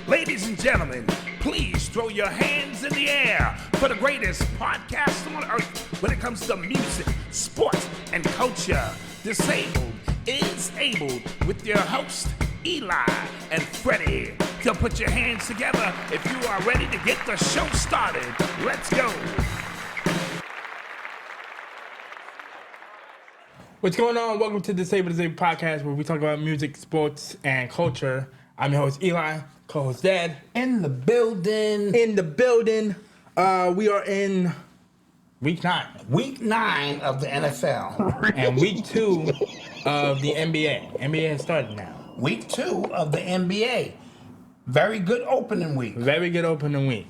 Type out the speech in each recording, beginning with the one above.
Ladies and gentlemen, please throw your hands in the air for the greatest podcast on earth when it comes to music, sports, and culture. Disabled is Able with your host, Eli and Fredy. So put your hands together if you are ready to get the show started. Let's go. What's going on? Welcome to Disabled is Able podcast, where we talk about music, sports, and culture. I'm your host, Eli, co-host Dad. In the building. We are in week 9. Week 9 of the NFL. And week 2 of the NBA. NBA has started now. Week 2 of the NBA. Very good opening week.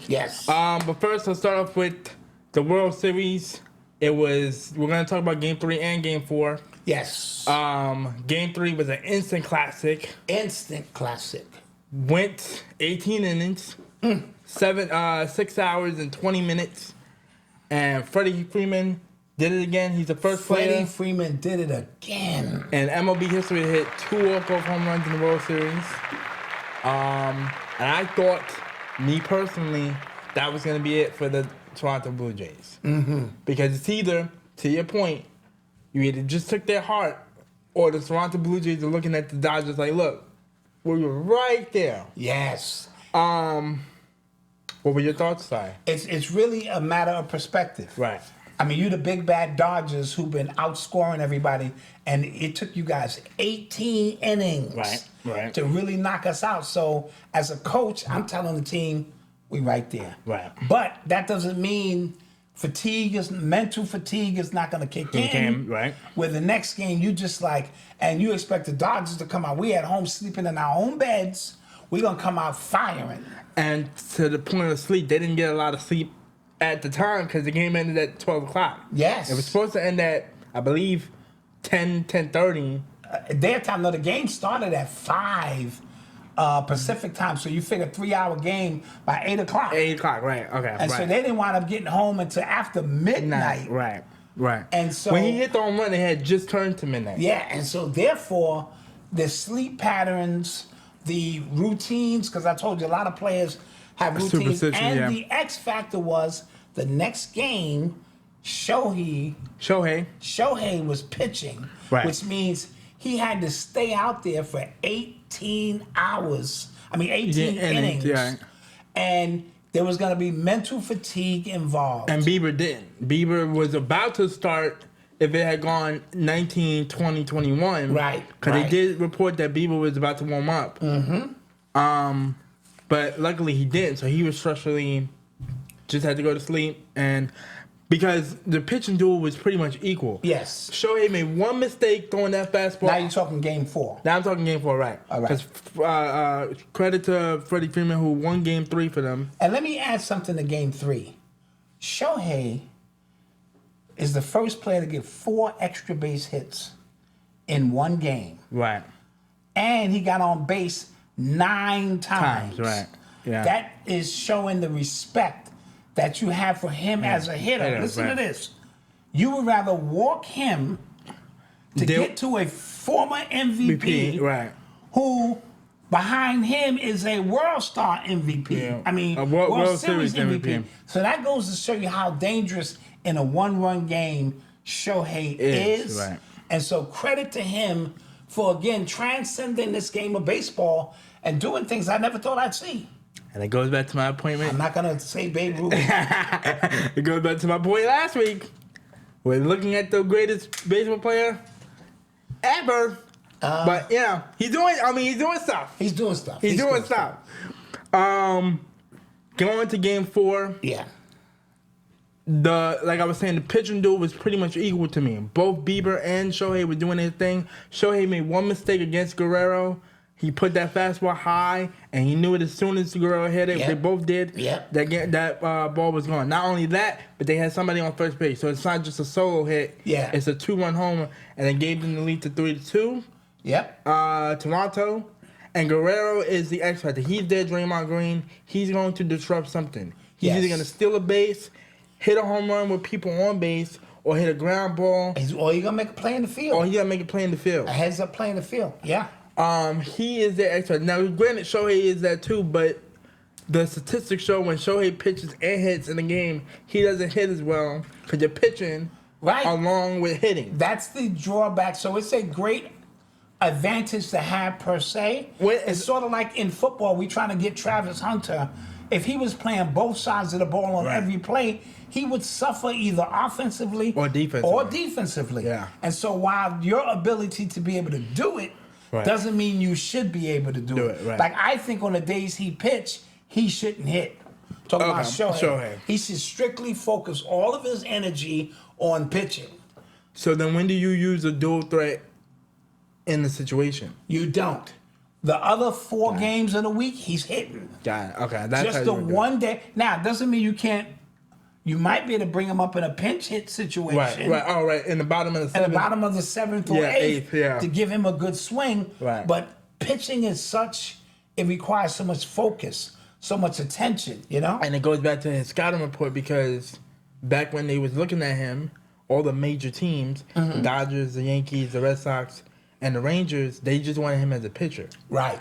Yes. But first, let's start off with the World Series. We're going to talk about Game 3 and Game 4. Yes. Game 3 was an instant classic. Went 18 innings, 6 hours and 20 minutes. And Freddie Freeman did it again. He's the first player. Freddie Freeman did it again. And MLB history to hit 2 walk-off home runs in the World Series. And I thought, me personally, that was going to be it for the Toronto Blue Jays. Mm-hmm. Because it's either, to your point, you either just took their heart, or the Toronto Blue Jays are looking at the Dodgers like, look, we were right there. Yes. What were your thoughts, Si? It's really a matter of perspective. Right. I mean, you the big bad Dodgers who've been outscoring everybody, and it took you guys 18 innings right. to really knock us out. So, as a coach, I'm telling the team, we right there. Right. But that doesn't mean mental fatigue is not going to kick in. Right. Where the next game, you just and you expect the Dodgers to come out. We at home sleeping in our own beds. We're going to come out firing. And to the point of sleep, they didn't get a lot of sleep at the time because the game ended at 12 o'clock. Yes. It was supposed to end at, I believe, 10:30. Their time, no, the game started at 5 Pacific time, so you figure 3-hour game by 8 o'clock. 8 o'clock, right, okay. And so they didn't wind up getting home until after midnight. Right. And so when he hit the home run, it had just turned to midnight. Yeah, and so therefore, the sleep patterns, the routines, because I told you a lot of players have routines, and the X factor was the next game, Shohei was pitching, which means he had to stay out there for 18 hours. 18 innings. Yeah. And there was going to be mental fatigue involved. And Bieber didn't. Bieber was about to start if it had gone 19, 20, 21. Right. Because they did report that Bieber was about to warm up. Mm-hmm. But luckily he didn't. So he was structurally just had to go to sleep. And because the pitching duel was pretty much equal. Yes. Shohei made one mistake throwing that fastball. Now you're talking Game 4. Now I'm talking Game 4, right. All right. Because credit to Freddie Freeman, who won Game 3 for them. And let me add something to Game 3. Shohei is the first player to get 4 extra base hits in one game. Right. And he got on base 9 times. Right. Yeah. That is showing the respect that you have for him as a hitter. Listen to this. You would rather walk him to get to a former MVP, who behind him is a World Star MVP. Yeah. A World Series MVP. So that goes to show you how dangerous in a one-run game Shohei is. Right. And so credit to him for, again, transcending this game of baseball and doing things I never thought I'd see. And it goes back to my appointment. I'm not going to say Babe Ruth. It goes back to my point last week. We're looking at the greatest baseball player ever. But, yeah, he's doing stuff. He's doing stuff. Going to Game 4. Yeah. Like I was saying, the pitching duel was pretty much equal to me. Both Bieber and Shohei were doing their thing. Shohei made one mistake against Guerrero. He put that fastball high, and he knew it as soon as Guerrero hit it. Yep. They both did. Yep. That ball was gone. Not only that, but they had somebody on first base. So it's not just a solo hit. Yeah. It's a 2-run homer, and they gave them the lead to 3-2. Yep. Toronto. And Guerrero is the X factor. He's there, Draymond Green. He's going to disrupt something. He's either going to steal a base, hit a home run with people on base, or hit a ground ball. Or you're going to make a play in the field. A heads up play in the field, yeah. He is the expert. Now, granted, Shohei is that too, but the statistics show when Shohei pitches and hits in the game, he doesn't hit as well because you're pitching along with hitting. That's the drawback. So it's a great advantage to have per se. It's sort of like in football, we trying to get Travis Hunter. If he was playing both sides of the ball on every play, he would suffer either offensively or defensively. Yeah. And so while your ability to be able to do it doesn't mean you should be able to do it. Right. Like I think on the days he pitched, he shouldn't hit. Talking about Shohei. He should strictly focus all of his energy on pitching. So then when do you use a dual threat in the situation? You don't. The other 4 games of the week, he's hitting. Got it. Okay. That's just the one day. Now, it doesn't mean you can't. You might be able to bring him up in a pinch hit situation. Right. Oh, right. In the bottom of the 7th. In the bottom of the 7th or 8th to give him a good swing. Right. But pitching is such, it requires so much focus, so much attention, you know? And it goes back to his scouting report because back when they was looking at him, all the major teams, the Dodgers, the Yankees, the Red Sox, and the Rangers, they just wanted him as a pitcher. Right.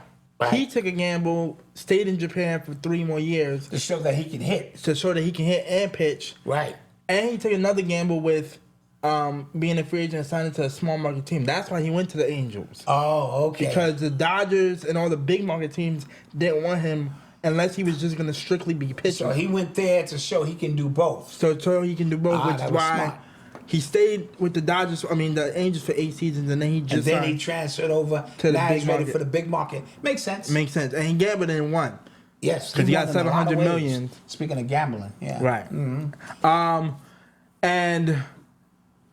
He took a gamble, stayed in Japan for 3 more years. To show that he can hit. To show that he can hit and pitch. Right. And he took another gamble with being a free agent and signing to a small market team. That's why he went to the Angels. Oh, okay. Because the Dodgers and all the big market teams didn't want him unless he was just going to strictly be pitching. So he went there to show he can do both. So he can do both, which is why smart. he stayed with the Angels for 8 seasons, and then he he transferred over to the big he's ready market. for the big market. Makes sense. Makes sense. And he gambled and won. Yes. Because he got won in a lot of $700 ways. million. Speaking of gambling, yeah. Right. And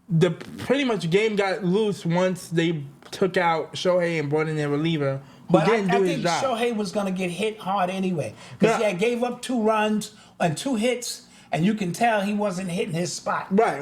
the pretty much game got loose once they took out Shohei and brought in their reliever. But I think Shohei was going to get hit hard anyway. Because he gave up 2 runs and 2 hits, and you can tell he wasn't hitting his spot. Right.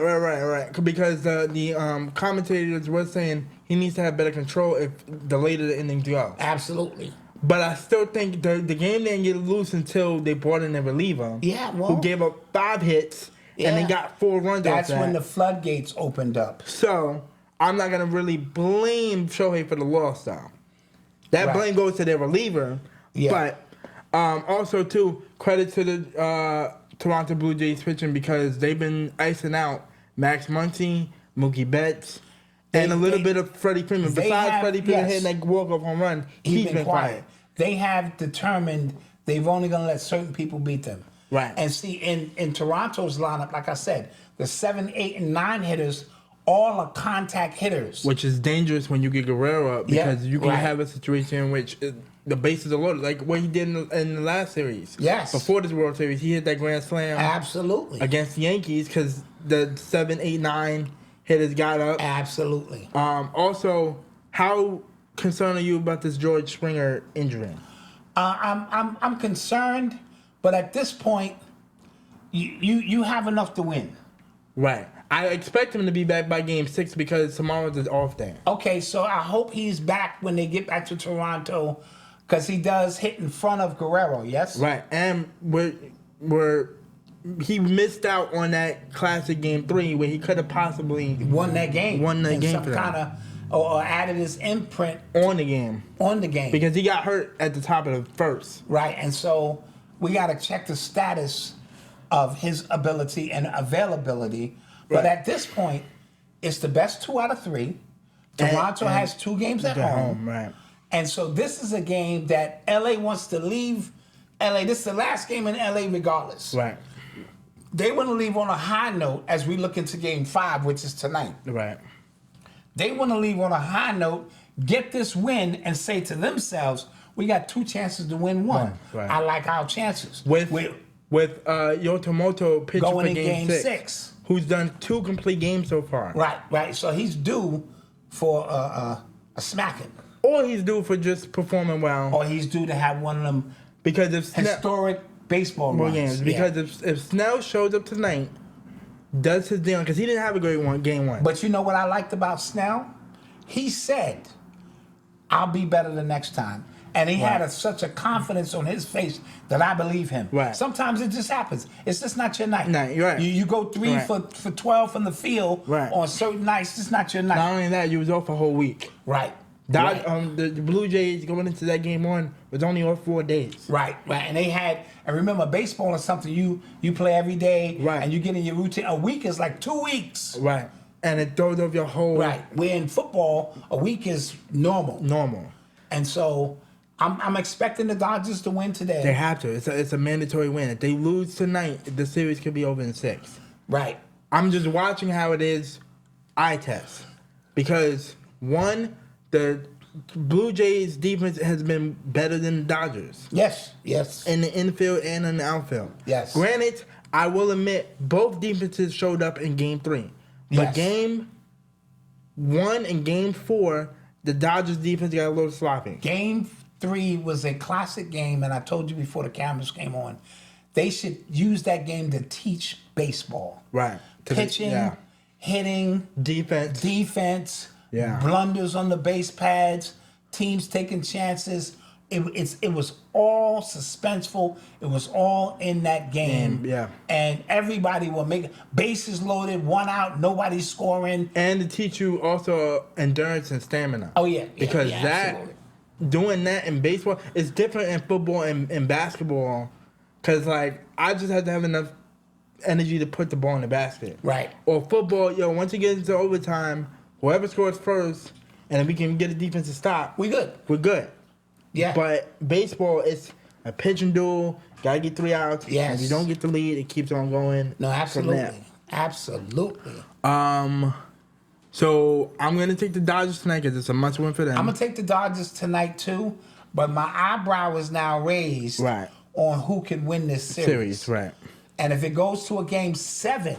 Because the commentators were saying he needs to have better control if the later the innings go. Absolutely. But I still think the game didn't get loose until they brought in a reliever. Yeah, well. Who gave up 5 hits, and they got 4 runs off that. That's when the floodgates opened up. So, I'm not going to really blame Shohei for the loss, though. That blame goes to their reliever. Yeah. But also, too, credit to the Toronto Blue Jays pitching because they've been icing out Max Muncy, Mookie Betts, and a little bit of Freddie Freeman. Besides Freddie Freeman hitting that walk-off home run, he's been quiet. They have determined they've only going to let certain people beat them. Right. And see, in Toronto's lineup, like I said, the 7, 8, and 9 hitters all are contact hitters. Which is dangerous when you get Guerrero up because you can have a situation in which the bases are loaded, like what he did in the last series. Yes. Before this World Series, he hit that grand slam. Absolutely. Against the Yankees because the 7, 8, 9 hitters got up. Absolutely. Also, how concerned are you about this George Springer injury? I'm concerned, but at this point, you have enough to win. Right. I expect him to be back by Game 6 because tomorrow's his off day. Okay, so I hope he's back when they get back to Toronto because he does hit in front of Guerrero, yes? Right. And he missed out on that classic Game 3 where he could have possibly won that game. For or added his imprint on the game. Because he got hurt at the top of the first. Right, and so we got to check the status of his ability and availability. But at this point, it's the best 2 out of 3. Toronto has 2 games at home. Right. And so this is a game that LA wants to leave. This is the last game in LA regardless. Right. They want to leave on a high note as we look into Game 5, which is tonight. Right. They want to leave on a high note, get this win, and say to themselves, we got 2 chances to win 1. Right. I like our chances. With Yotomoto pitching going for in Game 6. Who's done 2 complete games so far. Right. So he's due for a smacking. Or he's due for just performing well. Or he's due to have one of them because if historic baseball runs. Games. Because if Snell shows up tonight, does his deal, because he didn't have a great Game 1. But you know what I liked about Snell? He said, I'll be better the next time. And he had such a confidence on his face that I believe him. Right. Sometimes it just happens. It's just not your night. You're right. You go 3 for 12 from the field on certain nights. It's not your night. Not only that, you was off a whole week. Right. The Blue Jays going into that Game 1 was only on 4 days. Right. And remember, baseball is something you play every day, right? And you get in your routine. A week is like 2 weeks, right? And it throws off your whole right. Where in football, a week is normal. And so I'm expecting the Dodgers to win today. They have to. It's a mandatory win. If they lose tonight, the series could be over in 6. Right. I'm just watching how it is eye test. Because, one, the Blue Jays defense has been better than the Dodgers. Yes. In the infield and in the outfield. Yes. Granted, I will admit, both defenses showed up in Game 3. But Game 1 and Game 4, the Dodgers defense got a little sloppy. Game 3 was a classic game, and I told you before the cameras came on, they should use that game to teach baseball. Right. Pitching, hitting, defense, blunders on the base pads, teams taking chances. It was all suspenseful. It was all in that game. And everybody will make bases loaded, 1 out, nobody's scoring. And to teach you also endurance and stamina. Oh, yeah. Because absolutely. Doing that in baseball is different in football and basketball. Because, like, I just have to have enough energy to put the ball in the basket. Right. Or football, once you get into overtime, whoever scores first, and if we can get a defense to stop, we're good. Yeah. But baseball, it's a pitching duel. Gotta get 3 outs. Yes. And if you don't get the lead, it keeps on going. No, absolutely. Absolutely. So I'm gonna take the Dodgers tonight because it's a must win for them. I'm gonna take the Dodgers tonight too, but my eyebrow is now raised on who can win this series. Right. And if it goes to a Game 7,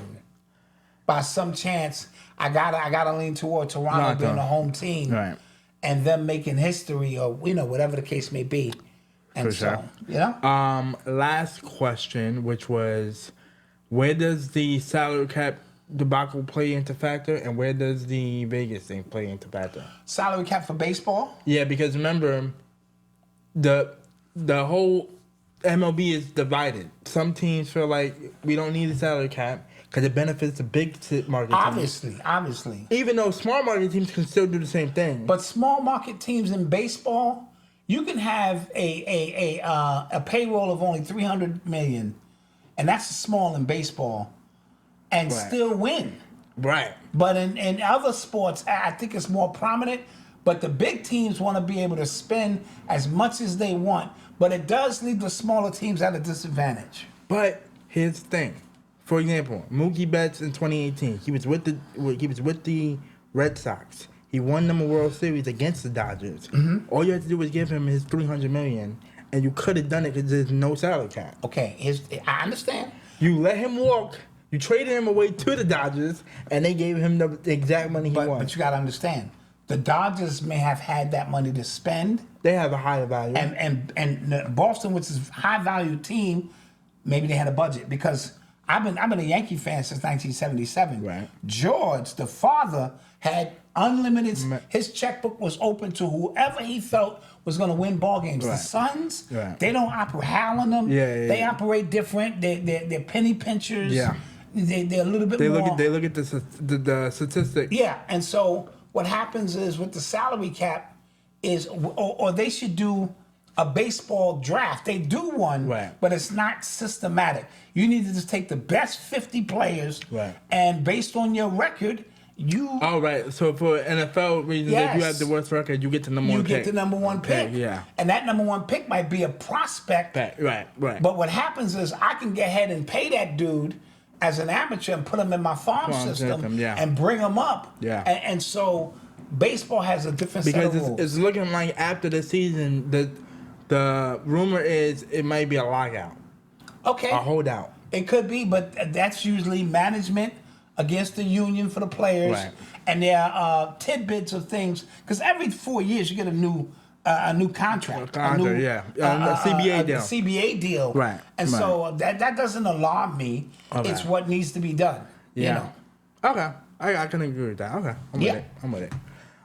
by some chance, I gotta lean toward Toronto being a home team. Right. And them making history, or whatever the case may be. And for sure. Last question, which was, where does the salary cap debacle play into factor, and where does the Vegas thing play into factor? Salary cap for baseball? Yeah, because remember, the whole MLB is divided. Some teams feel like we don't need a salary cap because it benefits the big market teams. Obviously. Even though small market teams can still do the same thing. But small market teams in baseball, you can have a payroll of only $300 million, and that's small in baseball, and still win. Right. But in other sports, I think it's more prominent. But the big teams want to be able to spend as much as they want. But it does leave the smaller teams at a disadvantage. But here's the thing. For example, Mookie Betts in 2018, he was with the Red Sox. He won them a World Series against the Dodgers. Mm-hmm. All you had to do was give him his $300 million, and you could have done it because there's no salary cap. Okay, I understand. You let him walk. You traded him away to the Dodgers, and they gave him the exact money he wanted. But you got to understand, the Dodgers may have had that money to spend. They have a higher value. And Boston, which is a high-value team, maybe they had a budget because I've been a Yankee fan since 1977. Right. George, the father, had unlimited. His checkbook was open to whoever he felt was going to win ball games. Right. The Suns, right. They don't operate. Hal and them, they operate different. They're penny pinchers. Yeah. They're a little bit more. They look at the statistics. Yeah, and so what happens is with the salary cap is, or they should do a baseball draft. They do one, but it's not systematic. You need to just take the best 50 players, and based on your record, you. Oh, right. So for NFL reasons, if you have the worst record, you get the number one pick. You get the number one pick. Yeah. And that number one pick might be a prospect. Right. But what happens is I can go ahead and pay that dude as an amateur and put him in my farm system and bring him up. Yeah. And so baseball has a different set of rules. Because it's looking like after the season, the rumor is it might be a lockout. Okay. A holdout. It could be, but that's usually management against the union for the players. Right. And there are tidbits of things. Because every 4 years you get a new contract. A CBA deal. A CBA deal. Right. And so that doesn't alarm me. Okay. It's what needs to be done. Yeah. You know? Okay. I can agree with that. Okay. I'm with it.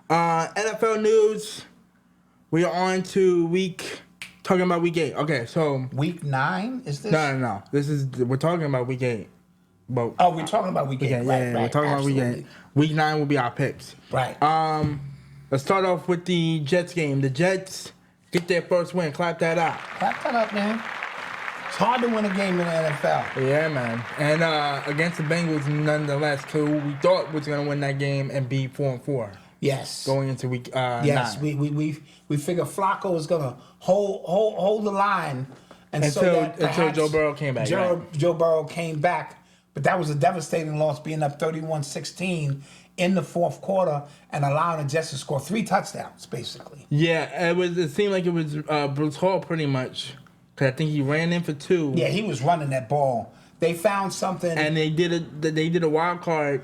NFL news. We are on to talking about week 8. Okay, so week 9 is this? No. We're talking about week 8. But we're talking about week 8. Yeah, we're talking about week 8. Week 9 will be our picks. Right. Let's start off with the Jets game. The Jets get their first win. Clap that up. Clap that up, man. It's hard to win a game in the NFL. Yeah, man. And against the Bengals, nonetheless, who we thought was going to win that game and be 4-4. Yes. Going into week 9. Yes, we figure Flacco was going to hold the line until Joe Burrow came back. Joe Burrow came back, but that was a devastating loss, being up 31-16 in the fourth quarter and allowing the Jets to score 3 touchdowns, basically. Yeah, it seemed like it was Bruce Hall pretty much. Cause I think he ran in for 2. Yeah, he was running that ball. They found something, and they did a wildcat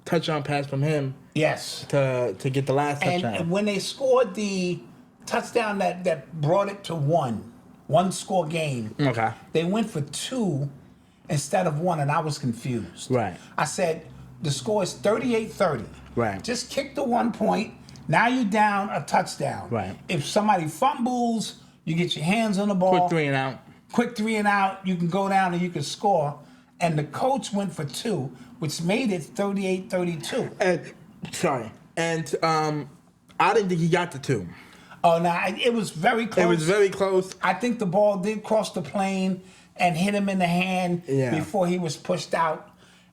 touchdown pass from him. Yes, to get the last touchdown. And when they scored the touchdown that brought it to one score game, okay, they went for 2 instead of 1, and I was confused. Right. I said the score is 38-30. Right. Just kick the 1 point. Now you're down a touchdown. Right. If somebody fumbles, you get your hands on the ball. Quick 3 and out. Quick 3 and out. You can go down and you can score. And the coach went for 2, which made it 38-32. And I didn't think he got the 2. Oh, no, it was very close. It was very close. I think the ball did cross the plane and hit him in the hand before he was pushed out.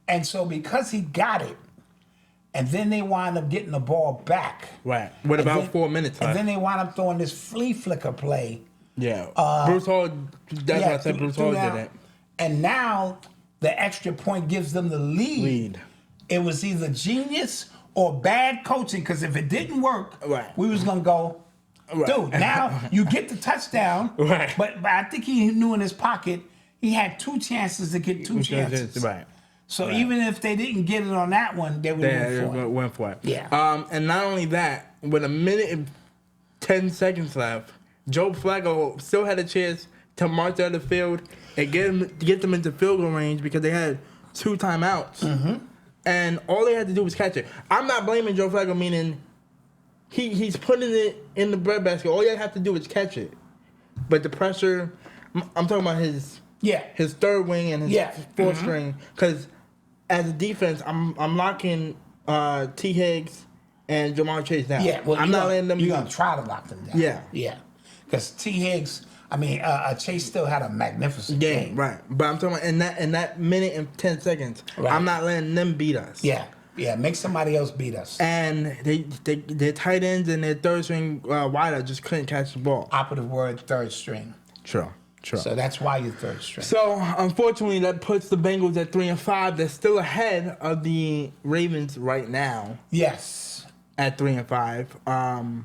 And so because he got it, and then they wind up getting the ball back. Right. With about 4 minutes left. And then they wind up throwing this flea flicker play. Yeah. Bruce Hall, that's why I said Bruce Hall did it. And now the extra point gives them the lead. It was either genius or bad coaching, because if it didn't work, we was going to go, dude, now you get the touchdown. Right. But I think he knew in his pocket he had 2 chances to get 2 chances. Right. So even if they didn't get it on that one, they would have went for it. Yeah. And not only that, with 1 minute and 10 seconds left, Joe Flacco still had a chance to march out of the field and get them into field goal range because they had 2 timeouts. Mm-hmm. And all they had to do was catch it. I'm not blaming Joe Flacco, meaning he's putting it in the breadbasket. All you have to do is catch it. But the pressure, I'm talking about his third wing and his fourth string, because as a defense, I'm locking T. Higgs and Jamar Chase down. Yeah, well, I'm not letting them. You're gonna try to lock them down. Yeah. Because T. Higgs, Chase still had a magnificent game. Right? But I'm talking about in that minute and 10 seconds, I'm not letting them beat us. Yeah, make somebody else beat us. And their tight ends and their third string wideout just couldn't catch the ball. Operative word, third string. Sure. So that's why you're third string. So unfortunately, that puts the Bengals at 3-5. They're still ahead of the Ravens right now. Yes. At 3-5.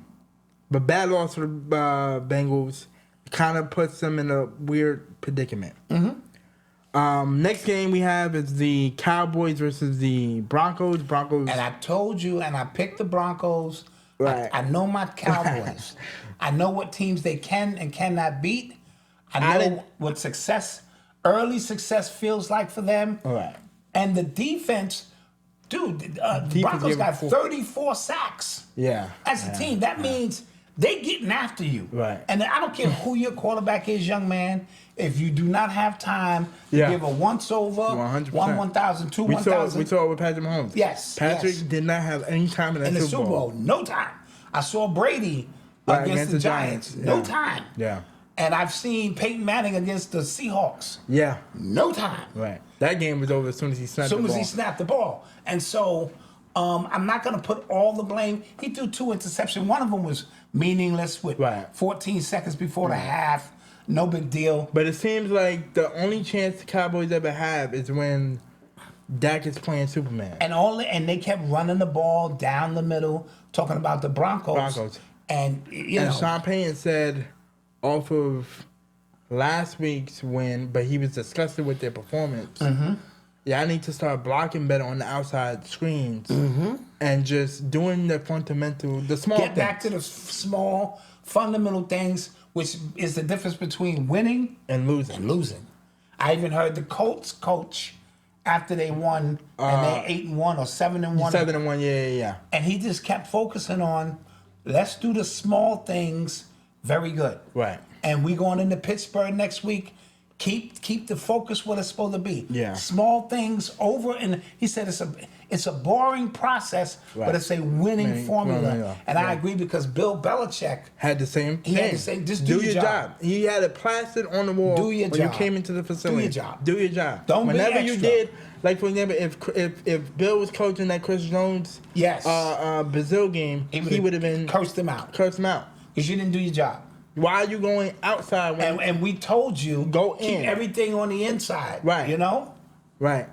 But bad loss for the Bengals kind of puts them in a weird predicament. Mm-hmm. Next game we have is the Cowboys versus the Broncos. And I told you, and I picked the Broncos. Right. I know my Cowboys. I know what teams they can and cannot beat. I know what early success feels like for them. All right. And the defense, dude, the Broncos got 34 sacks. Yeah. As a team, that means they getting after you. Right. And I don't care who your quarterback is, young man. If you do not have time to give a once-over, 100%. 1,000, 2, 1,000. We saw it with Patrick Mahomes. Yes. Patrick did not have any time in the Super Bowl. No time. I saw Brady against the Giants. No time. Yeah. And I've seen Peyton Manning against the Seahawks. Yeah. No time. Right. That game was over as soon as he snapped the ball. And so I'm not going to put all the blame. He threw 2 interceptions. One of them was meaningless with 14 seconds before the half. No big deal. But it seems like the only chance the Cowboys ever have is when Dak is playing Superman. And they kept running the ball down the middle, talking about the Broncos. And, and Sean Payton said off of last week's win, but he was disgusted with their performance. Mm-hmm. Yeah, I need to start blocking better on the outside screens and just doing the small things. Get back to the small, fundamental things, which is the difference between winning and losing. I even heard the Colts coach after they won, and they're 8-1 or 7-1. 7-1, yeah. And he just kept focusing on, let's do the small things very good. Right. And we going into Pittsburgh next week. Keep the focus what it's supposed to be. Yeah. Small things over, and he said It's a boring process, Right. but it's a winning formula. And I Right. agree because Bill Belichick had the same thing. He had the same. Just do your job. He had it plastered on the wall. Do your when job. you came into the facility. Do your job. Do your job. Don't be Whenever you extra. did, like for example, if Bill was coaching that Chris Jones Brazil game, he would have been cursed him out. Cursed him out Because you didn't do your job. Why are you going outside? And we told you go keep in. everything on the inside. Right. You know. Right.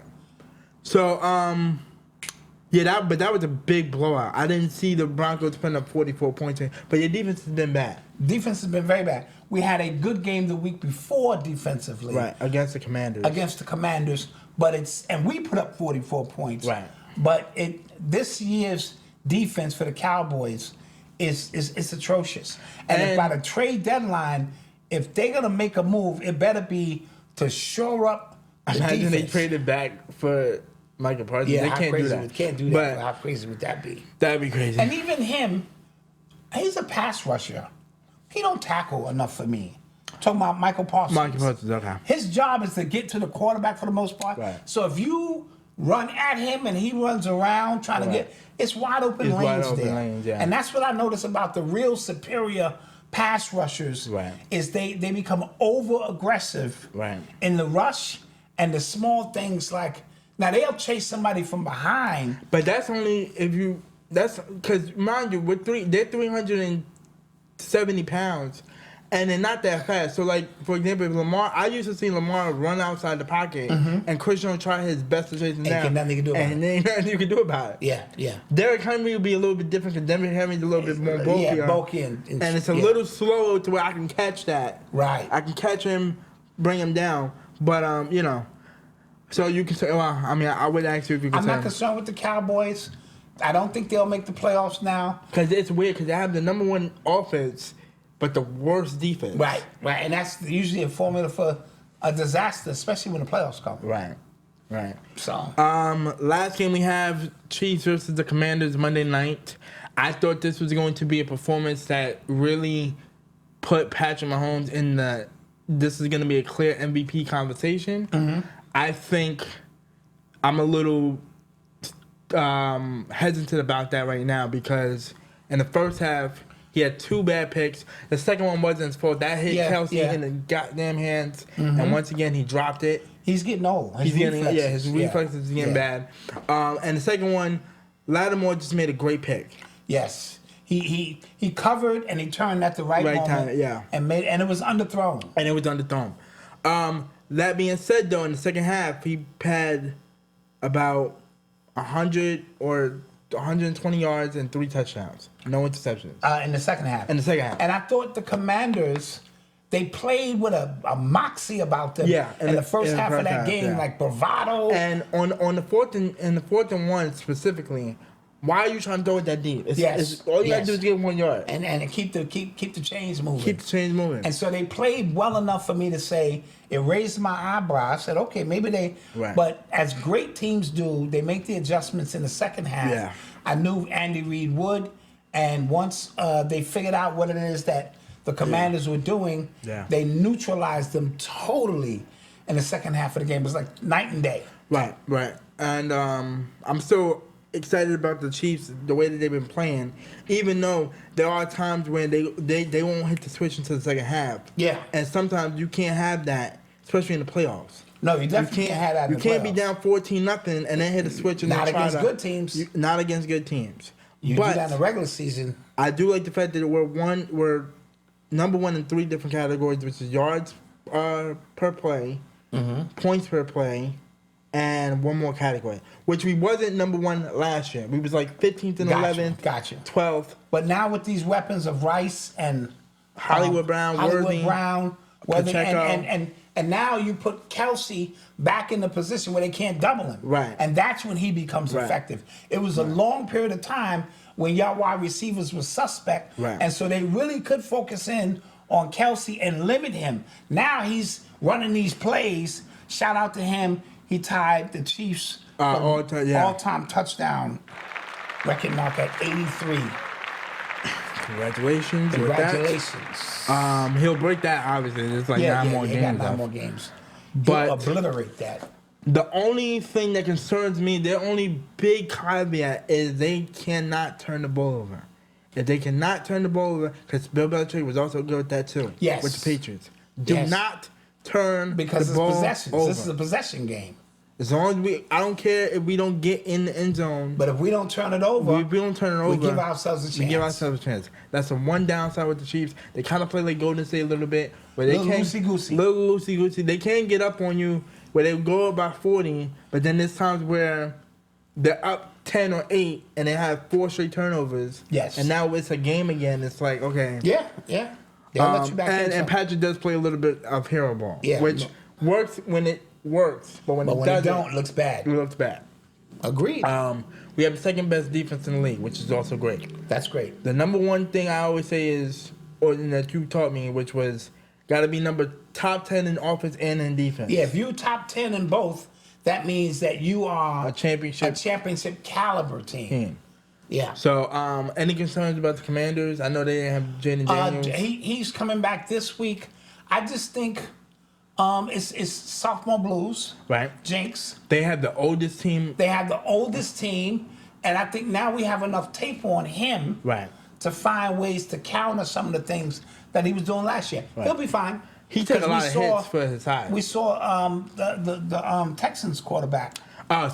So but that was a big blowout. I didn't see the Broncos putting up 44 points in, but your defense has been bad. Defense has been very bad. We had a good game the week before defensively. Right, against the Commanders. And we put up 44 points. Right. But this year's defense for the Cowboys is atrocious. And if by the trade deadline, if they're gonna make a move, it better be to shore up the Imagine defense. they traded back for Michael Parsons. Yeah, they how can't crazy do that. Can't do that. But how crazy would that be? That'd be crazy. And even him, he's a pass rusher. He don't tackle enough for me. Talking about Michael Parsons. Michael Parsons, okay. His job is to get to the quarterback for the most part. Right. So if you run at him and he runs around trying to get, it's wide open lanes wide open there. lanes, yeah. And that's what I notice about the real superior pass rushers. Right. Is they become over aggressive. Right. In the rush and the small things like. Now they'll chase somebody from behind, but that's only if you. That's because mind you, they're 370 pounds, and they're not that fast. So like for example, if I used to see Lamar run outside the pocket, and Chris Jones try his best to chase him down, ain't nothing you can do about it. And ain't nothing you can do about it. Yeah. Derrick Henry would be a little bit different because Derrick Henry's a little bit more bulky. Yeah, bulky and it's a little slow to where I can catch that. Right. I can catch him, bring him down, but So you can say, I would ask you if you could I'm say. not concerned with the Cowboys. I don't think they'll make the playoffs now. Because it's weird because they have the number one offense, but the worst defense. Right. And that's usually a formula for a disaster, especially when the playoffs come. Right. So. Last game we have Chiefs versus the Commanders Monday night. I thought this was going to be a performance that really put Patrick Mahomes in this is going to be a clear MVP conversation. Mm-hmm. I think I'm a little hesitant about that right now because in the first half, he had 2 bad picks. The second one wasn't his fault. That hit Kelsey in the goddamn hands. Mm-hmm. And once again, he dropped it. He's getting old. His reflexes are getting bad. And the second one, Lattimore just made a great pick. Yes. He covered and he turned at the right moment. Time, yeah. And it was underthrown. That being said, though, in the second half, he had about 100 or 120 yards and 3 touchdowns. No interceptions. In the second half. And I thought the Commanders, they played with a moxie about them. Yeah. In the first half of that game, like bravado. And on the fourth and 1 specifically, why are you trying to throw it that deep? All you gotta do is get 1 yard. And keep the chains moving. Keep the chains moving. And so they played well enough for me to say, it raised my eyebrow. I said, okay, maybe they. Right. But as great teams do, they make the adjustments in the second half. Yeah. I knew Andy Reid would. And once they figured out what it is that the Commanders were doing, they neutralized them totally in the second half of the game. It was like night and day. Right. And I'm still excited about the Chiefs, the way that they've been playing, even though there are times when they won't hit the switch into the second half. Yeah. And sometimes you can't have that, especially in the playoffs. No, you definitely can't have that in the You can't playoffs. be down 14-0 and then hit a switch and Not then try against good teams. Not against good teams. You But do that in the regular season. I do like the fact that we're number 1 in 3 different categories, which is yards per play, points per play, and one more category, which we wasn't number 1 last year. We was like 15th and 11th, 12th. But now with these weapons of Rice and Hollywood Brown, Worthy, and now you put Kelsey back in the position where they can't double him. Right. And that's when he becomes effective. It was a long period of time when y'all wide receivers were suspect. Right. And so they really could focus in on Kelsey and limit him. Now he's running these plays. Shout out to him. He tied the Chiefs all-time touchdown record mark at 83. Congratulations. Congratulations. He'll break that, obviously. It's like 9 more games. Got 9 more games. But He'll obliterate that. The only thing that concerns me, their only big caveat is they cannot turn the ball over. If they cannot turn the ball over, because Bill Belichick was also good with that too. Yes. With the Patriots. Do not turn because the ball possessions. over. This is a possession game. As long as I don't care if we don't get in the end zone. But if we don't turn it over, we give ourselves a chance. That's the one downside with the Chiefs. They kind of play like Golden State a little bit. Where they little loosey-goosey. Little loosey-goosey. They can get up on you where they go up by 40, but then there's times where they're up 10 or 8 and they have 4 straight turnovers. Yes. And now it's a game again. It's like, okay. Yeah. They'll let you back in. And Patrick does play a little bit of hero ball, which works when it works, but when it don't, it looks bad. It looks bad. Agreed. We have the second best defense in the league, which is also great. That's great. The number one thing I always say is, or that you taught me, which was got to be top 10 in offense and in defense. Yeah, if you top 10 in both, that means that you are a championship caliber team. Yeah. So, any concerns about the Commanders? I know they have Jaden Daniels. He's coming back this week. I just think it's sophomore blues. Right. Jinx. They have the oldest team. And I think now we have enough tape on him. Right. To find ways to counter some of the things that he was doing last year. Right. He'll be fine. He took a lot of hits for his size. We saw the Texans quarterback.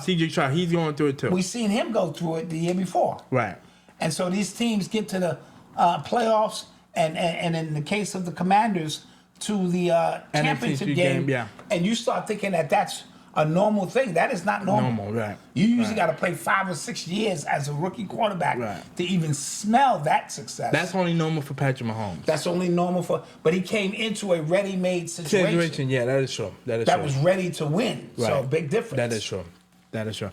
C.J. Stroud, he's going through it too. We seen him go through it the year before. Right. And so these teams get to the playoffs, and in the case of the Commanders, to the championship game. Yeah. And you start thinking that that's a normal thing. That is not normal. Right. You usually got to play 5 or 6 years as a rookie quarterback to even smell that success. That's only normal for Patrick Mahomes. That's only normal but he came into a ready-made situation. Yeah, that is true. That was ready to win. Right. So big difference. That is true.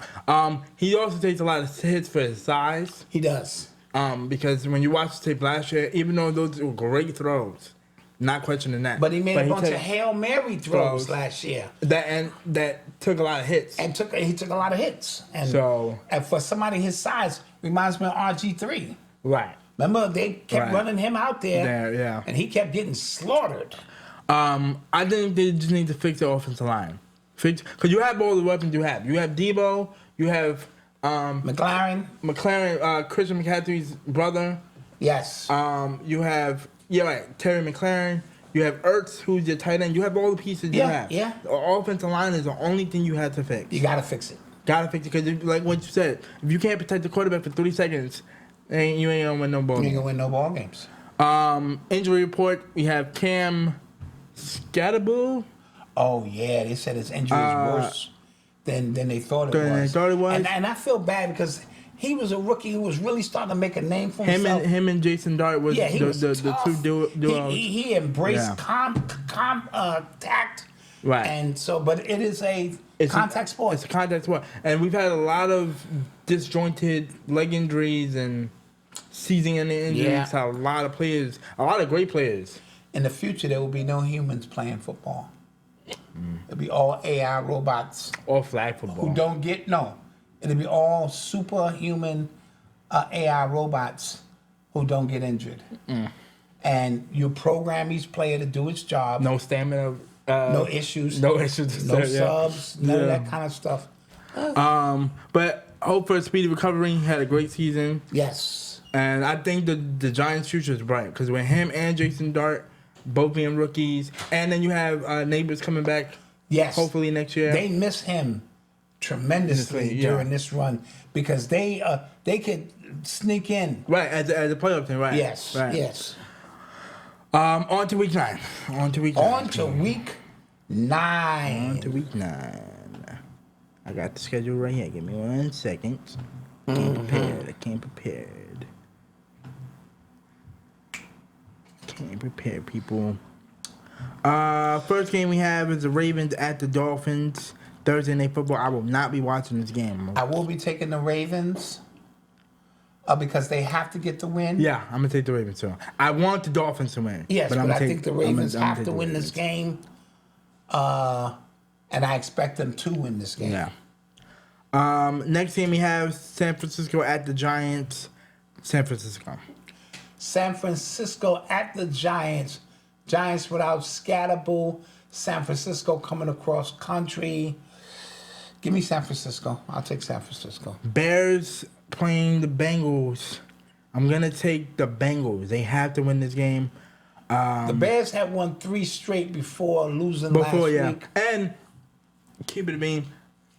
He also takes a lot of hits for his size. He does. Because when you watch the tape last year, even though those were great throws, not questioning that. But he made a bunch of Hail Mary throws last year. That took a lot of hits. And he took a lot of hits. And for somebody his size, reminds me of RG3. Right. Remember, they kept running him out there. Yeah. And he kept getting slaughtered. I think they just need to fix the offensive line. Because you have all the weapons you have. You have Debo. You have McLaren, Christian McCaffrey's brother. Yes. You have Terry McLaren. You have Ertz, who's your tight end. You have all the pieces you have. Yeah. The offensive line is the only thing you have to fix. You got to fix it. Because like what you said, if you can't protect the quarterback for 3 seconds, you ain't gonna win no ball games. You ain't gonna win no ball games. Injury report, we have Cam Scatterbull. Oh, yeah. They said his injury is worse than they thought it was. And I feel bad because he was a rookie who was really starting to make a name for himself. Him and Jason Dart was the two duos. He embraced contact. Right. And so, but it is contact sport. It's a contact sport. And we've had a lot of disjointed leg injuries and season-ending injuries. Yeah. A lot of players, a lot of great players. In the future, there will be no humans playing football. It'll be all AI robots. Or flag football. Who don't get, it'll be all superhuman AI robots who don't get injured. And you program each player to do its job. No stamina. No issues. No issues. No subs. None of that kind of stuff. But hope for a speedy recovery. He had a great season. Yes. And I think the Giants' future is bright. Because with him and Jason Dart both being rookies, and then you have Neighbors coming back. Yes. Hopefully next year. They miss him tremendously during this run because they could sneak in. Right, as a playoff team, right. Yes, right. Yes. On to week 9. On to week 9. I got the schedule right here. Give me 1 second. I can't prepare, people. First game we have is the Ravens at the Dolphins. Thursday Night Football. I will not be watching this game. I will be taking the Ravens because they have to get the win. Yeah, I'm going to take the Ravens too. I want the Dolphins to win. Yes, but I think the Ravens have to win this game. And I expect them to win this game. Yeah. Next game we have San Francisco at the Giants. San Francisco at the Giants. Giants without Scatterbull. San Francisco coming across country. Give me San Francisco. I'll take San Francisco. Bears playing the Bengals. I'm going to take the Bengals. They have to win this game. The Bears had won 3 straight before losing last week. And keep it a beam,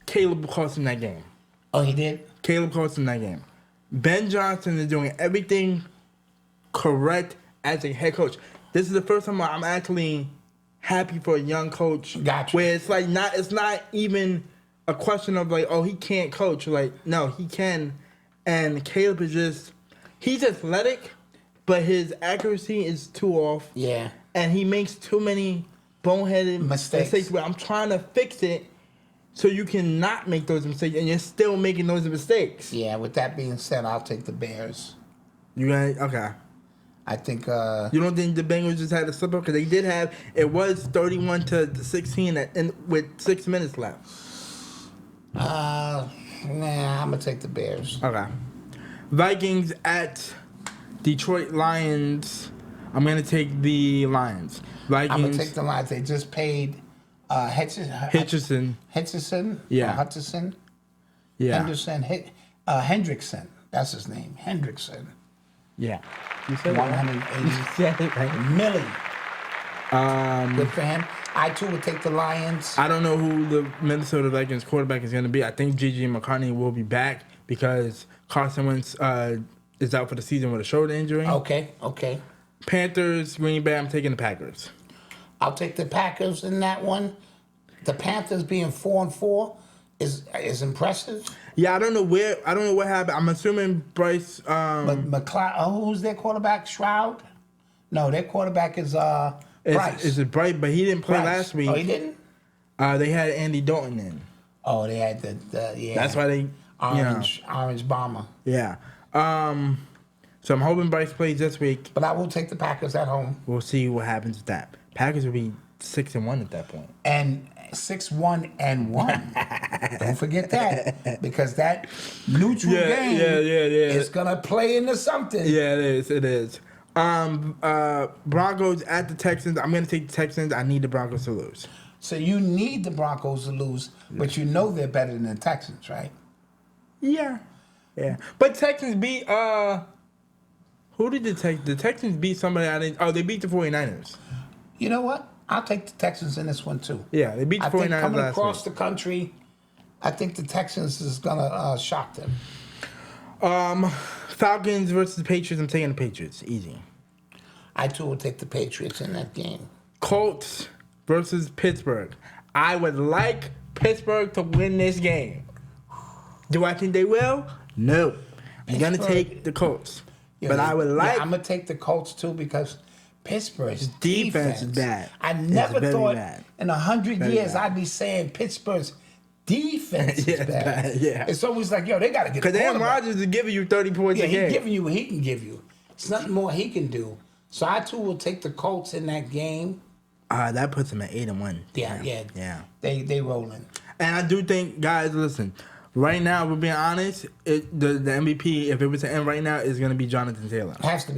Caleb cost him that game. Oh, he did? Caleb cost him that game. Ben Johnson is doing everything correct as a head coach. This is the first time I'm actually happy for a young coach. Gotcha. Where it's like it's not even a question of like, oh, he can't coach. Like, no, he can. And Caleb is he's athletic, but his accuracy is too off. Yeah. And he makes too many boneheaded mistakes where I'm trying to fix it so you can not make those mistakes, and you're still making those mistakes. Yeah, with that being said, I'll take the Bears. You guys, okay. I think... you don't think the Bengals just had a slip up? Because they did have... It was 31-16 with 6 minutes left. Nah, I'm going to take the Bears. Okay. Vikings at Detroit Lions. I'm going to take the Lions. Vikings. I'm going to take the Lions. They just paid Hutchinson. Yeah. Hutchinson. Yeah. Hendrickson. That's his name. Hendrickson. Yeah. You said 180 right? Millie. Good for him. I, too, would take the Lions. I don't know who the Minnesota Vikings quarterback is going to be. I think J.J. Markkanen will be back because Carson Wentz is out for the season with a shoulder injury. Okay. Panthers, Green Bay, I'm taking the Packers. I'll take the Packers in that one. The Panthers being 4-4 is impressive. Yeah, I don't know what happened. I'm assuming Bryce. But McLeod, who's their quarterback? Shroud? No, their quarterback is Bryce. Is it Bryce? But he didn't play last week. Oh, he didn't? They had Andy Dalton in. Oh, they had the yeah. That's why they orange bomber. Yeah. So I'm hoping Bryce plays this week. But I will take the Packers at home. We'll see what happens with that. Packers will be 6-1 at that point. And 6-1-1. Don't forget that, because that neutral game is gonna play into something. Yeah, it is. Broncos at the Texans. I'm gonna take the Texans. I need the Broncos to lose. So you need the Broncos to lose, but you know they're better than the Texans, right? Yeah. But Texans beat who did the Texans beat somebody? They beat the 49ers. You know what? I'll take the Texans in this one, too. Yeah, they beat the 49ers last week. I think coming across the country, I think the Texans is going to shock them. Falcons versus Patriots. I'm taking the Patriots. Easy. I, too, will take the Patriots in that game. Colts versus Pittsburgh. I would like Pittsburgh to win this game. Do I think they will? No. I'm going to take the Colts. But I would like... Yeah, I'm going to take the Colts, too, because... Pittsburgh's defense is bad. I never thought in 100 years I'd be saying Pittsburgh's defense is bad. Yeah. It's always like, yo, they got to get the because Aaron Rodgers is giving you 30 points a game. He's giving you what he can give you. It's nothing more he can do. So I, too, will take the Colts in that game. That puts them at 8-1. Yeah. They rolling. And I do think, guys, listen, right now, we're being honest, the MVP, if it was to end right now, is going to be Jonathan Taylor. Has to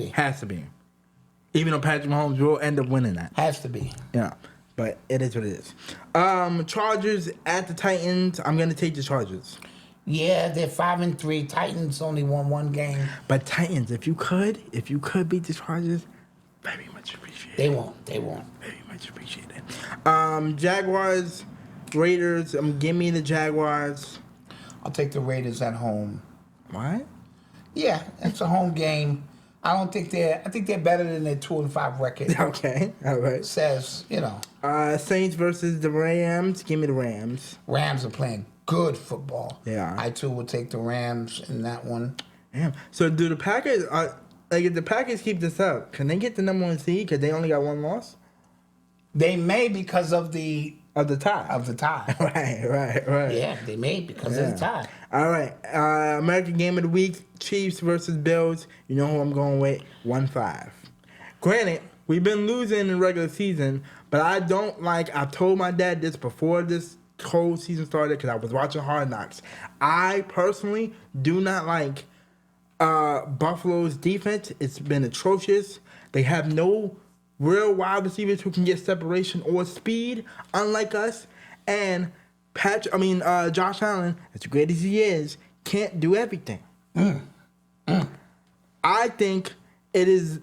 be. Even though Patrick Mahomes will end up winning that. Has to be. Yeah. But it is what it is. Chargers at the Titans. I'm going to take the Chargers. Yeah, they're 5-3. Titans only won 1 game. But Titans, if you could beat the Chargers, very much appreciate it. They won't. Very much appreciate it. Jaguars, Raiders. Give me the Jaguars. I'll take the Raiders at home. What? Yeah, it's a home game. I think they're better than their 2-5 record. Okay, all right. Says, Saints versus the Rams. Give me the Rams. Rams are playing good football. Yeah. I, too, will take the Rams in that one. Damn. So do the Packers, if the Packers keep this up, can they get the number 1 seed because they only got 1 loss? They may because of the tie. Right. Yeah, they may because of the tie. All right. American Game of the Week, Chiefs versus Bills. You know who I'm going with? 1-5. Granted, we've been losing in the regular season, but I told my dad this before this whole season started because I was watching Hard Knocks. I personally do not like Buffalo's defense. It's been atrocious. They have no real wide receivers who can get separation or speed, unlike us. And Josh Allen, as great as he is, can't do everything. I think it is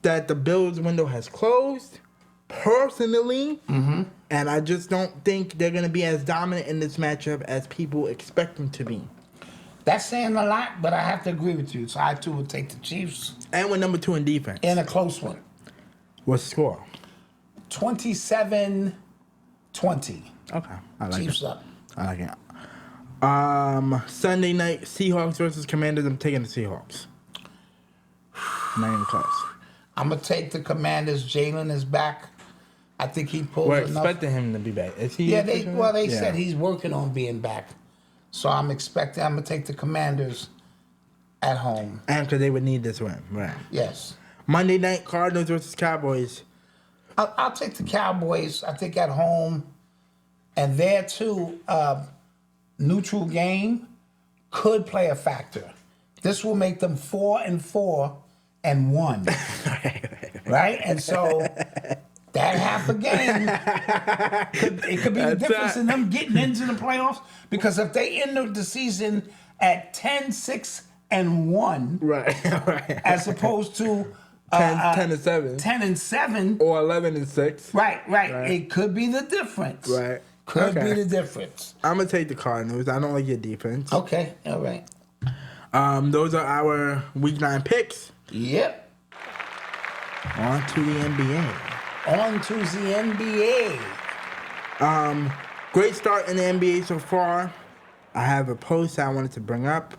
that the Bills window has closed, personally, and I just don't think they're going to be as dominant in this matchup as people expect them to be. That's saying a lot, but I have to agree with you. So I, too, will take the Chiefs. And we're number 2 in defense. In a close one. What's the score? 27-20. Okay. I like Chiefs it. up. I like it. Sunday night, Seahawks versus Commanders. I'm taking the Seahawks. Not even close. I'm going to take the Commanders. Jalen is back. I think he pulled enough. We're expecting him to be back. Is he? Yeah, they said he's working on being back. So I'm going to take the Commanders at home. And because they would need this win, right? Yes. Monday night, Cardinals versus Cowboys. I'll take the Cowboys, I think, at home. And there, too, neutral game could play a factor. This will make them 4-4-1. Right? And so that half a game, it could be the difference in them getting into the playoffs. Because if they end the season at 10-6-1, right, as opposed to 10-7, 10-7, or 11-6, right, it could be the difference. Right, could be the difference. I'm gonna take the Cardinals. I don't like your defense. Okay, all right. Those are our Week 9 picks. Yep. On to the NBA. Great start in the NBA so far. I have a post I wanted to bring up.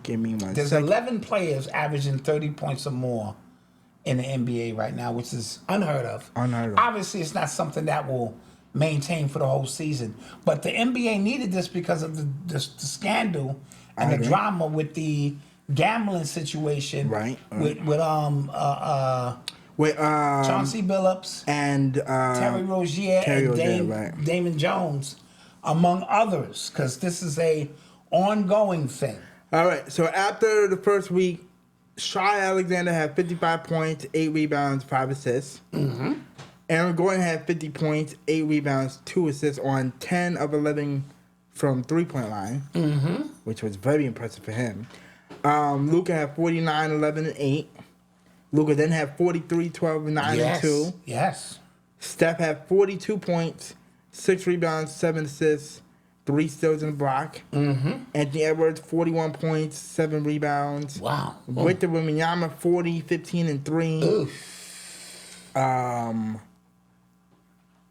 Give me one There's second. 11 players averaging 30 points or more in the NBA right now, which is unheard of. Obviously, it's not something that will maintain for the whole season. But the NBA needed this because of the scandal and the drama with the gambling situation. Right. With Chauncey Billups and Terry Rozier and Damon Jones, among others, because this is a ongoing thing. All right, so after the first week, Shai Alexander had 55 points, 8 rebounds, 5 assists. Aaron Gordon had 50 points, 8 rebounds, 2 assists on 10 of 11 from three-point line, which was very impressive for him. Luka had 49, 11, and 8. Luka then had 43, 12, 9, and 2. Yes. Steph had 42 points, 6 rebounds, 7 assists, 3 steals and a block. Anthony Edwards, 41 points, 7 rebounds. Wow. Victor Wembanyama, 40, 15, and 3. Oof. I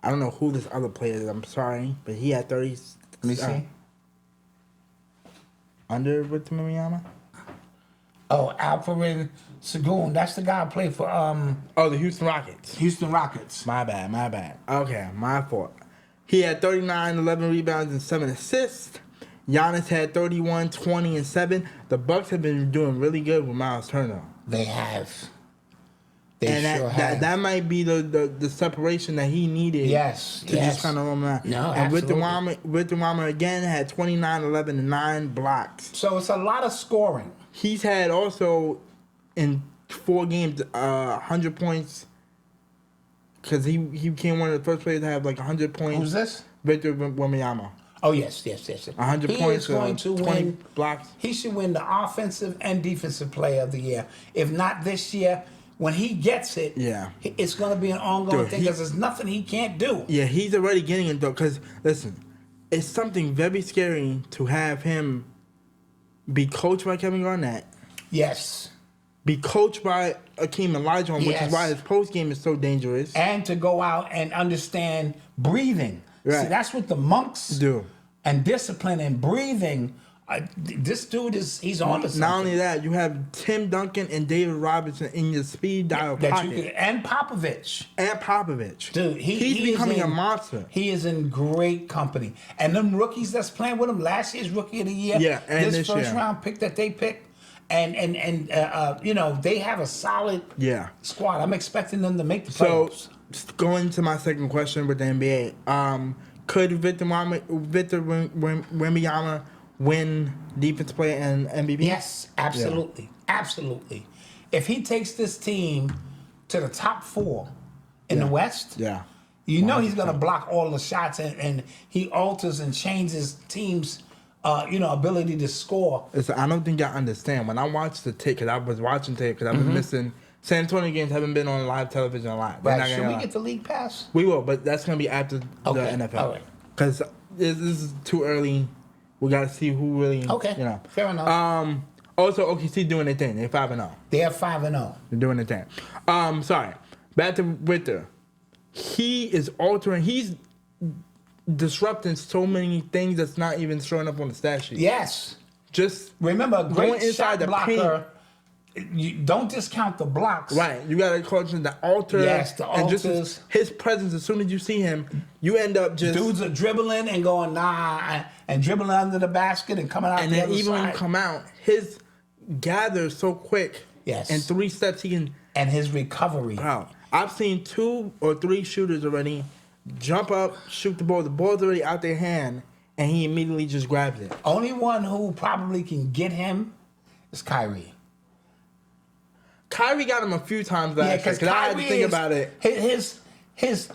don't know who this other player is. I'm sorry, but he had 30. Let me see. Under Victor Wembanyama? Oh, Alperen Sengun. That's the guy who played for the Houston Rockets. Houston Rockets. My bad. Okay, my fault. He had 39, 11 rebounds, and 7 assists. Giannis had 31, 20, and 7. The Bucks have been doing really good with Miles Turner. They have. That might be the separation that he needed. Yes. Just kind of run around. No, and absolutely. Wembanyama again had 29, 11, and 9 blocks. So it's a lot of scoring. He's had also in 4 games 100 points. Because he became one of the first players to have like 100 points. Who's this? Victor Wembanyama. Oh, yes. 100 he points, is going to 20 win. blocks. He should win the offensive and defensive player of the year. If not this year, when he gets it, it's going to be an ongoing thing because there's nothing he can't do. Yeah, he's already getting it though. Because listen, it's something very scary to have him be coached by Kevin Garnett. Yes. Be coached by Akeem Olajuwon, which is why his post game is so dangerous. And to go out and understand breathing. Right. See, that's what the monks do. And discipline and breathing. This dude he's on to something. Not only that, you have Tim Duncan and David Robinson in your speed dial pocket. And Popovich. Dude, he's becoming a monster. He is in great company. And them rookies that's playing with him, last year's Rookie of the Year. Yeah, and this first round pick that they picked. And they have a solid squad. I'm expecting them to make the playoffs. So, going to my second question with the NBA, could Victor Wembanyama win Defensive Player and MVP? Yes, absolutely. Yeah. Absolutely. If he takes this team to the top 4 in the West, You know he's going to block all the shots, and he alters and changes teams' ability to score. Listen, I don't think y'all understand. When I watched the tape, because I was watching tape, because I've been missing. San Antonio games haven't been on live television a lot. Right. Should we get the league pass? We will, but that's going to be after the NFL. All right. Because this is too early. We got to see who really, Fair enough. Also, OKC doing their thing. They're 5-0. They're 5-0. They're doing their thing. Sorry. Back to Ritter. He is altering. He's disrupting so many things that's not even showing up on the stat sheet. Yes. Just remember, a great going inside the blocker. You don't discount the blocks. Right. You got to coach him to alter. Yes, the alters. And just his presence, as soon as you see him, you end up just... Dudes are dribbling and going, and dribbling under the basket and coming out the other side. And then even when you come out, his gather is so quick. Yes. In 3 steps, he can... And his recovery. Wow. I've seen 2 or 3 shooters already jump up, shoot the ball. The ball's already out their hand, and he immediately just grabs it. Only one who probably can get him is Kyrie. Kyrie got him a few times last year, because I had to think about it. His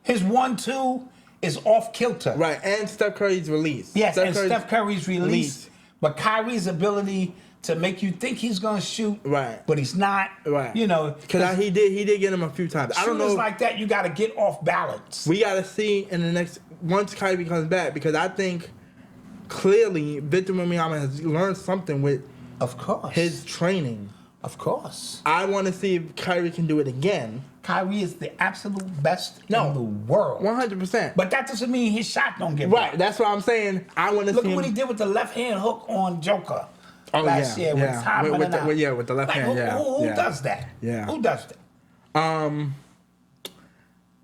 1-2 is off kilter. Right, and Steph Curry's release. Yes, Steph Curry's release. But Kyrie's ability to make you think he's going to shoot, right, but he's not. Right. Because he did get him a few times. I don't know. Shooters like that, you got to get off balance. We got to see in the next, once Kyrie comes back, because I think clearly Victor Wembanyama has learned something with his training. Of course. I want to see if Kyrie can do it again. Kyrie is the absolute best in the world. 100%. But that doesn't mean his shot don't get right. That's what I'm saying. I want to see Look at what he did with the left hand hook on Joker last year with the left hand. Who does that? Yeah. Who does that?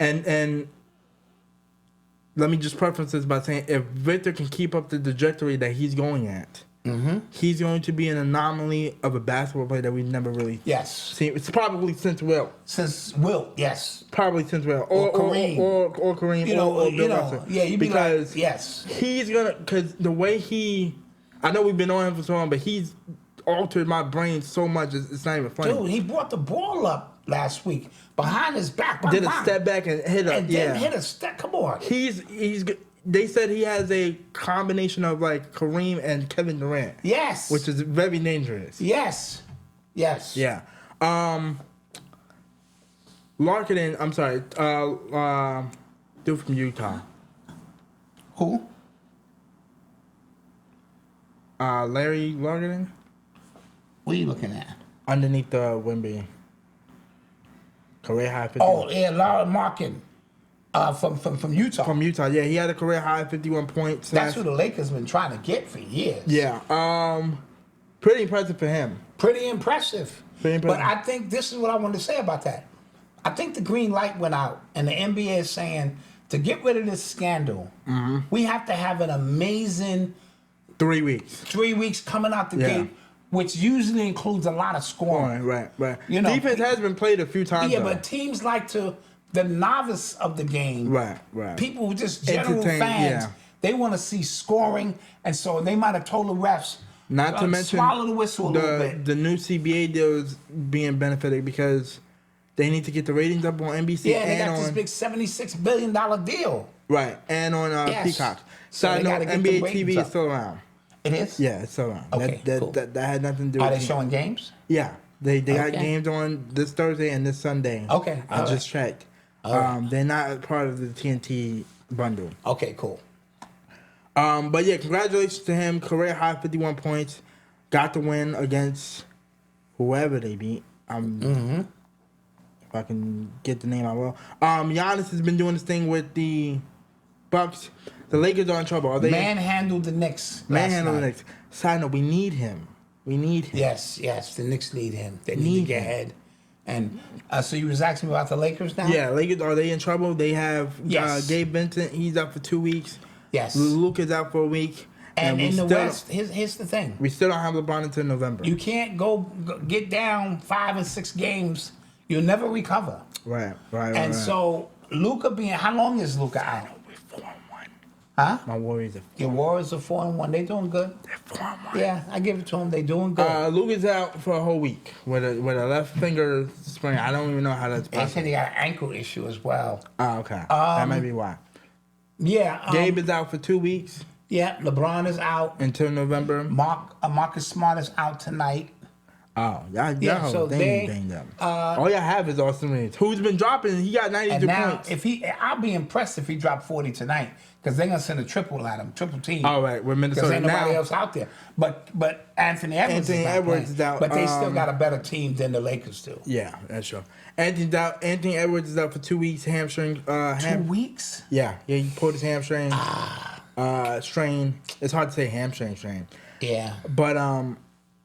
And let me just preface this by saying, if Victor can keep up the trajectory that he's going at, he's going to be an anomaly of a basketball player that we've never really seen. It's probably since Wilt. Yes. Probably since Wilt. Or Kareem. Or Kareem. Or Bill Russell. Yeah, you'd be because like, yes. He's going to, because the way I know we've been on him for so long, but he's altered my brain so much, it's not even funny. Dude, he brought the ball up last week behind his back. Did a step back and hit a, and then hit a step. Come on. They said he has a combination of like Kareem and Kevin Durant. Yes. Which is very dangerous. Yes. Yeah. Markkanen, I'm sorry, dude from Utah. Who? Larry Markkanen. What are you looking at? Underneath the Wemby. Career high 50. Oh, yeah, Lauri Markkanen. From Utah. From Utah, yeah. He had a career high 51 points. That's who the Lakers been trying to get for years. Yeah. Pretty impressive for him. Pretty impressive. But I think this is what I wanted to say about that. I think the green light went out, and the NBA is saying, to get rid of this scandal, we have to have an amazing 3 weeks. 3 weeks coming out the gate, which usually includes a lot of scoring. Right. Defense has been played a few times. Yeah, but teams like the novice of the game. Right. People who just general fans, they want to see scoring, and so they might have told the refs, not to mention swallow the whistle a little bit. The new CBA deal is being benefited because they need to get the ratings up on NBC. Yeah, they got this big $76 billion deal. Right, and on Peacock. Side note, NBA TV is still around. It is? Yeah, it's still around. Okay, cool. That had nothing to do with it. Are they showing games? Yeah, they got games on this Thursday and this Sunday. Okay, I just checked. They're not part of the TNT bundle. Okay, cool. But yeah, congratulations to him. Career high 51 points. Got the win against whoever they beat. If I can get the name, I will. Giannis has been doing this thing with the Bucks. The Lakers are in trouble. Are they manhandled the Knicks? Manhandled the Knicks. Side note, we need him. Yes. The Knicks need him. They need to get ahead. And so you was asking me about the Lakers now? Yeah, Lakers, are they in trouble? They have Gabe Vincent. He's out for 2 weeks. Yes. Luke is out for a week. And in the West, here's the thing. We still don't have LeBron until November. You can't go get down 5 and 6 games. You'll never recover. Right. And so Luka how long is Luka out? We're 4-1. Huh? My Warriors are 4-1. Your Warriors are 4-1. They doing good. They're 4-1. Yeah, I give it to them. They doing good. Luka's out for a whole week with a left finger sprain. I don't even know how that's They said possible. he got an ankle issue as well. Oh, okay. That might be why. Yeah. Gabe is out for 2 weeks Yeah, LeBron is out. until November. Marcus Smart is out tonight. Oh, y'all so banged up. All y'all have is Austin Reeves, who's been dropping. He got 92 And now, points. I'll be impressed if he dropped 40 tonight, because they're gonna send a triple at him, triple team. All right, with Minnesota because ain't nobody now. else out there. But Anthony Edwards is out. But they still got a better team than the Lakers do. Yeah, that's true. Anthony Edwards is out for 2 weeks. Hamstring. 2 weeks? Yeah, he pulled his hamstring. Strain. It's hard to say hamstring strain. Yeah. But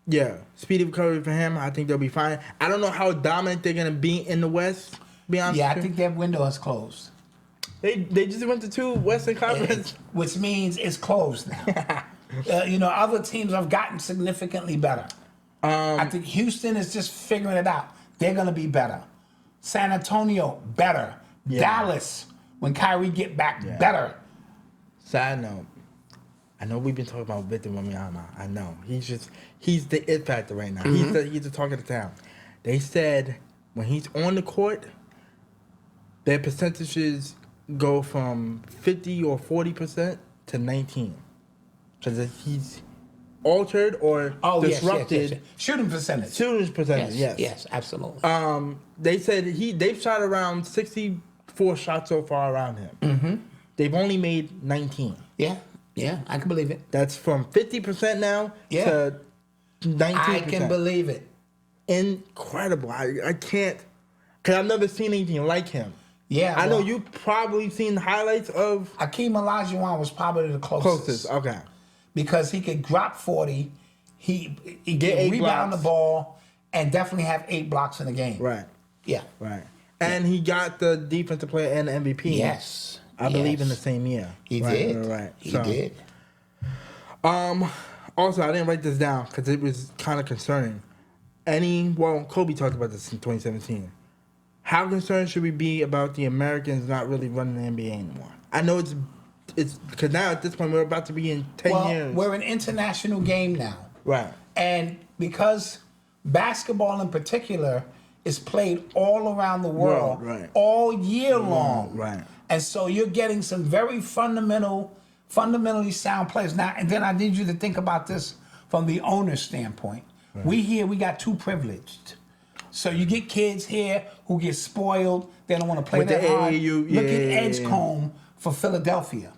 yeah, speedy recovery for him. I think they'll be fine. I don't know how dominant they're gonna be in the West. Be honest. Yeah, I with you. think that window is closed. They just went to 2 Western Conference. Which means it's closed now. Other teams have gotten significantly better. I think Houston is just figuring it out. They're going to be better. San Antonio, better. Yeah. Dallas, when Kyrie get back, better. Side note, I know we've been talking about Victor Wembanyama. I know. He's the it factor right now. Mm-hmm. He's the talk of the town. They said when he's on the court, their percentages go from 50 or 40% to 19. Because he's altered or disrupted. Yes. Shooting percentage. Shooting percentage, yes. Yes, absolutely. They said they've shot around 64 shots so far around him. Mm-hmm. They've only made 19. Yeah, I can believe it. That's from 50% now to 19%. I can believe it. Incredible. I can't, because I've never seen anything like him. Yeah. I know you've probably seen highlights of. Hakeem Olajuwon was probably the closest. Okay. Because he could drop 40, he Get 8 could rebound blocks. the ball, and definitely have 8 blocks in the game. Right. Yeah. Right. And he got the defensive player and the MVP. Yes. I believe in the same year. He did. Right. He did. Also, I didn't write this down because it was kind of concerning. Kobe talked about this in 2017. How concerned should we be about the Americans not really running the NBA anymore? I know it's because now at this point we're about to be in 10 years. We're an international game now. Right. And because basketball in particular is played all around the world, right. all year long. Right. And so you're getting some very fundamentally sound players. Now, and then I need you to think about this from the owner's standpoint. Right. We got too privileged. So you get kids here who get spoiled. They don't want to play With that the hard. AAU, Look at Edgecombe for Philadelphia.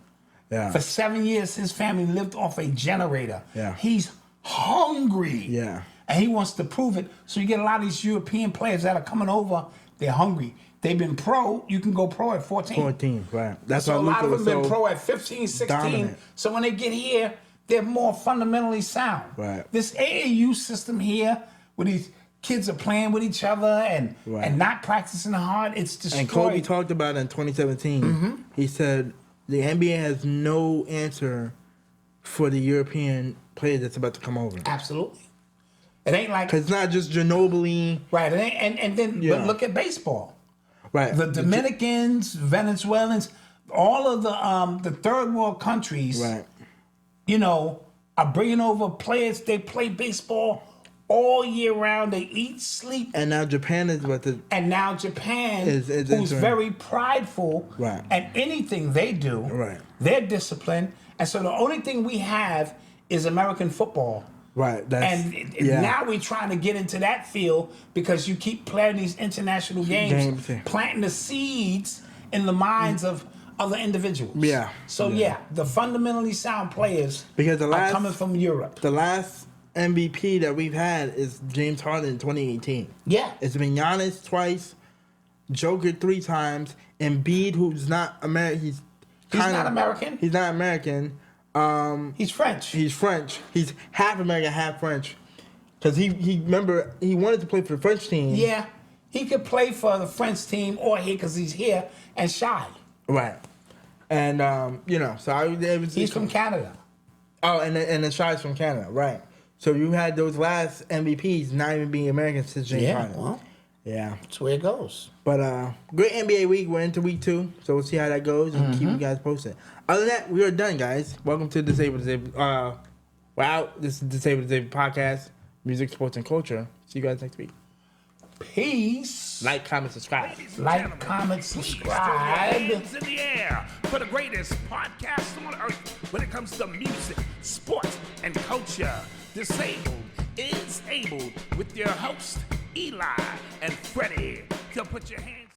Yeah. For 7 years, his family lived off a generator. Yeah. He's hungry. Yeah. And he wants to prove it. So you get a lot of these European players that are coming over. They're hungry. They've been pro. You can go pro at 14. 14, right. That's So why a lot Luka of them was been so pro at 15, 16. dominant. So when they get here, they're more fundamentally sound. Right. This AAU system here, where these kids are playing with each other and not practicing hard, it's destroyed. And Kobe talked about it in 2017. Mm-hmm. He said the NBA has no answer for the European player that's about to come over. Absolutely. It ain't like... Because it's not just Ginobili. Right. It ain't, and then but look at baseball. Right. The Dominicans, Venezuelans, all of the third world countries, Right. Are bringing over players. They play baseball all year round. They eat, sleep. And now Japan is about to... And now Japan, Is who's entering. very prideful, Right. and anything they do, Right. they're disciplined. And so the only thing we have is American football. Right. And now we're trying to get into that field because you keep playing these international games, planting the seeds in the minds of other individuals. Yeah. So the fundamentally sound players Because are coming from Europe. The last MVP that we've had is James Harden in 2018. Yeah. It's been Giannis twice, Joker 3 times, Embiid, who's not American. He's not American. He's not American. He's French. He's French. He's half American, half French. Because he wanted to play for the French team. Yeah. He could play for the French team or here because he's here and shy. Right. And, so He's from Canada. Oh, and the Shy's from Canada, right. So you had those last MVPs not even being American since James Harden. Well. Yeah. That's where it goes. But great NBA week. We're into week 2, so we'll see how that goes and keep you guys posted. Other than that, we are done, guys. Welcome to Disabled. We're out. This is Disabled Podcast, music, sports, and culture. See you guys next week. Peace. Like, comment, subscribe. Like, comment, subscribe. Hands in the air for the greatest podcast on earth when it comes to music, sports, and culture. Disabled is able with your host, Eli and Fredy. So put your hands